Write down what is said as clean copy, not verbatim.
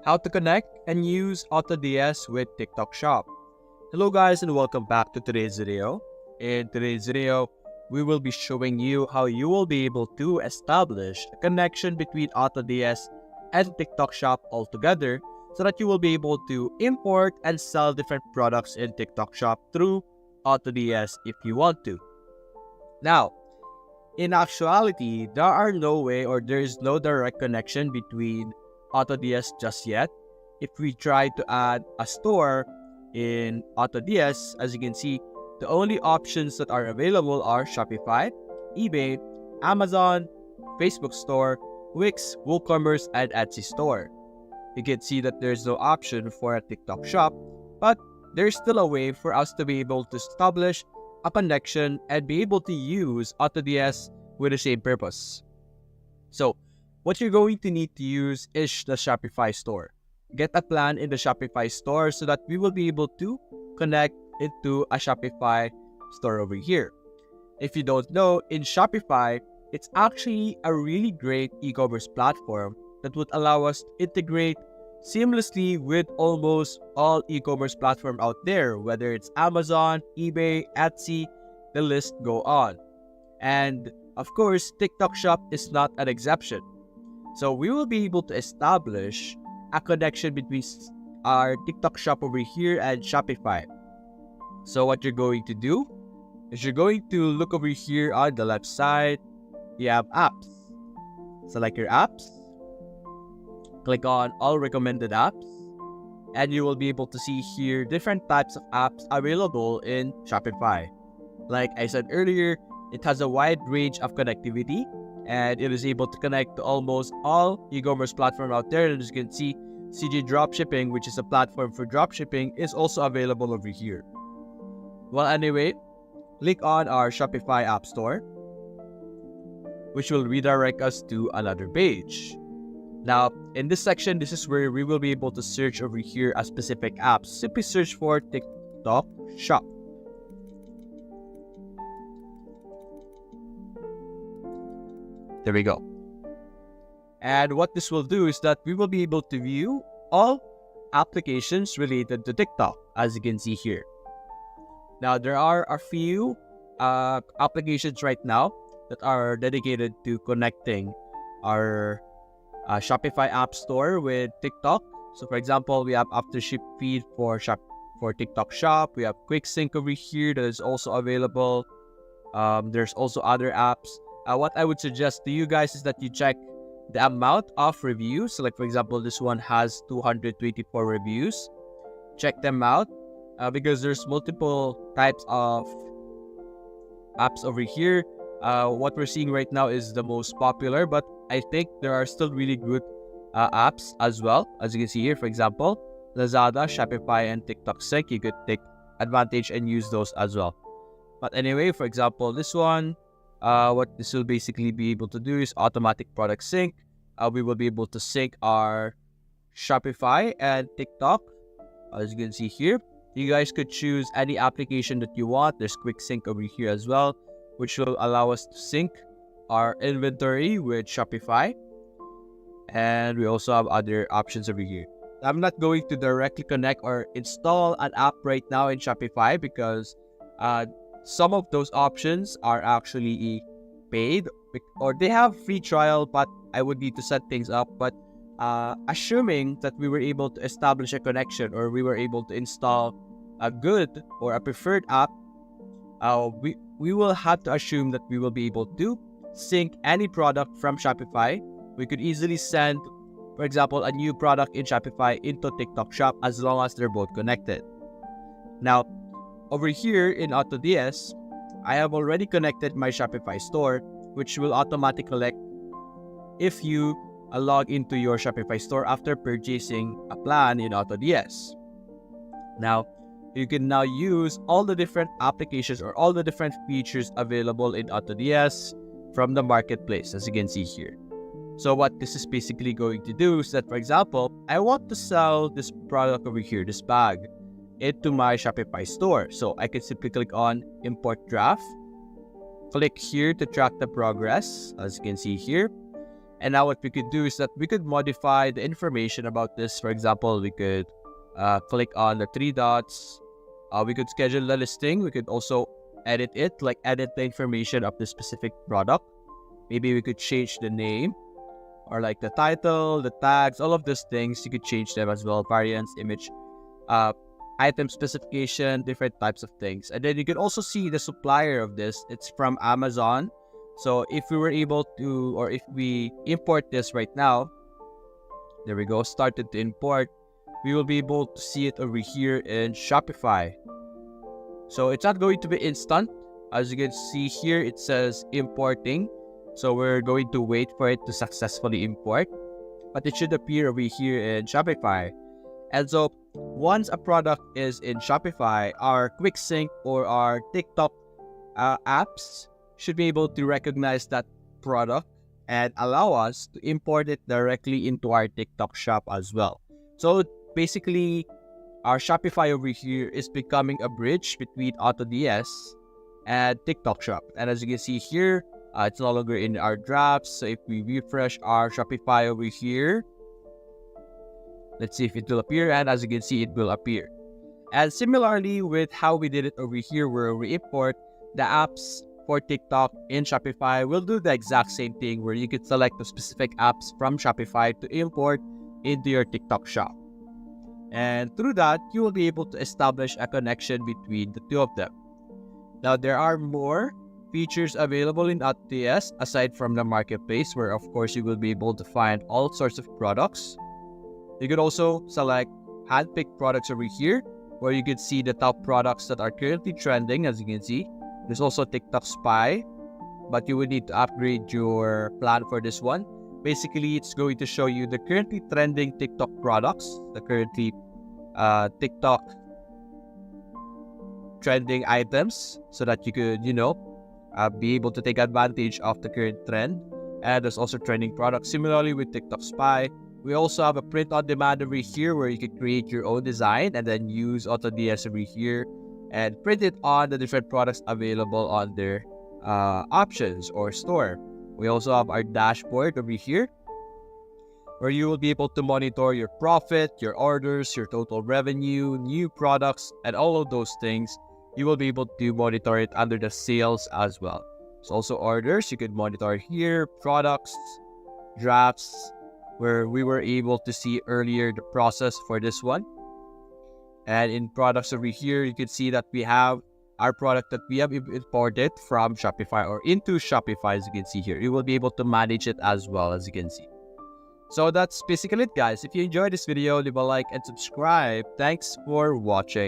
How to connect and use AutoDS with TikTok Shop. Hello guys and welcome back to today's video. In today's video, we will be showing you how you will be able to establish a connection between AutoDS and TikTok Shop altogether so that you will be able to import and sell different products in TikTok Shop through AutoDS if you want to. Now, in actuality, there are no way or there is no direct connection between AutoDS just yet. If we try to add a store in AutoDS, as you can see, the only options that are available are Shopify, eBay, Amazon, Facebook Store, Wix, WooCommerce, and Etsy Store. You can see that there's no option for a TikTok Shop, but there's still a way for us to be able to establish a connection and be able to use AutoDS with the same purpose. So, what you're going to need to use is the Shopify store. Get a plan in the Shopify store so that we will be able to connect into a Shopify store over here. If you don't know, in Shopify, it's actually a really great e-commerce platform that would allow us to integrate seamlessly with almost all e-commerce platforms out there, whether it's Amazon, eBay, Etsy, the list go on. And of course, TikTok Shop is not an exception. So we will be able to establish a connection between our TikTok Shop over here and Shopify. So what you're going to do is you're going to look over here on the left side. You have apps. Select your apps. Click on all recommended apps. And you will be able to see here different types of apps available in Shopify. Like I said earlier, it has a wide range of connectivity. And it is able to connect to almost all e-commerce platforms out there. And as you can see, CG Dropshipping, which is a platform for dropshipping, is also available over here. Well, anyway, click on our Shopify App Store, which will redirect us to another page. Now, in this section, this is where we will be able to search over here a specific app. Simply search for TikTok Shop. There we go. And what this will do is that we will be able to view all applications related to TikTok, as you can see here. Now, there are a few applications right now that are dedicated to connecting our Shopify App Store with TikTok. So, for example, we have Aftership Feed for TikTok Shop. We have Quick Sync over here that is also available. There's also other apps. What I would suggest to you guys is that you check the amount of reviews. So like for example, this one has 224 reviews. Check them out because there's multiple types of apps over here. What we're seeing right now is the most popular, but I think there are still really good apps as well. As you can see here, for example, Lazada, Shopify, and TikTok Sync. You could take advantage and use those as well. But anyway, for example, this one, what this will basically be able to do is automatic product sync. We will be able to sync our Shopify and TikTok. As you can see here, you guys could choose any application that you want. There's quick sync over here as well, which will allow us to sync our inventory with Shopify. And we also have other options over here. I'm not going to directly connect or install an app right now in Shopify because some of those options are actually paid or they have free trial, but I would need to set things up. But assuming that we were able to establish a connection or we were able to install a good or a preferred app, we will have to assume that we will be able to sync any product from Shopify. We could easily send, for example, a new product in Shopify into TikTok Shop as long as they're both connected. Now, over here in AutoDS, I have already connected my Shopify store, which will automatically collect if you log into your Shopify store after purchasing a plan in AutoDS. Now, you can now use all the different applications or all the different features available in AutoDS from the marketplace, as you can see here. So what this is basically going to do is that, for example, I want to sell this product over here, this bag, into my Shopify store. So I can simply click on Import Draft. Click here to track the progress, as you can see here. And now what we could do is that we could modify the information about this. For example, we could click on the three dots. We could schedule the listing. We could also edit it, like edit the information of the specific product. Maybe we could change the name or like the title, the tags, all of those things. You could change them as well. Variants, image, item specification, different types of things. And then you can also see the supplier of this. It's from Amazon. So if we were able to, or if we import this right now, there we go, started to import, we will be able to see it over here in Shopify. So it's not going to be instant. As you can see here, it says importing. So we're going to wait for it to successfully import, but it should appear over here in Shopify. And so once a product is in Shopify, our quick sync or our TikTok apps should be able to recognize that product and allow us to import it directly into our TikTok shop as well. So basically, our Shopify over here is becoming a bridge between AutoDS and TikTok shop. And as you can see here, it's no longer in our drafts. So if we refresh our Shopify over here, let's see if it will appear. And as you can see, it will appear. And similarly with how we did it over here, where we import the apps for TikTok in Shopify, we'll do the exact same thing where you can select the specific apps from Shopify to import into your TikTok shop. And through that, you will be able to establish a connection between the two of them. Now, there are more features available in ATODS aside from the marketplace, where of course you will be able to find all sorts of products. You could also select handpicked products over here, where you can see the top products that are currently trending. As you can see, there's also TikTok Spy, but you would need to upgrade your plan for this one. Basically, it's going to show you the currently trending TikTok products, the currently TikTok trending items, so that you could, be able to take advantage of the current trend. And there's also trending products. Similarly with TikTok Spy, we also have a print on demand over here where you can create your own design and then use AutoDS over here and print it on the different products available on their options or store. We also have our dashboard over here, where you will be able to monitor your profit, your orders, your total revenue, new products, and all of those things. You will be able to monitor it under the sales as well. So also orders, you could monitor here, products, drafts, where we were able to see earlier the process for this one. And in products over here, you can see that we have our product that we have imported from Shopify or into Shopify. As you can see here, you will be able to manage it as well, as you can see. So that's basically it, guys. If you enjoyed this video, leave a like and subscribe. Thanks for watching.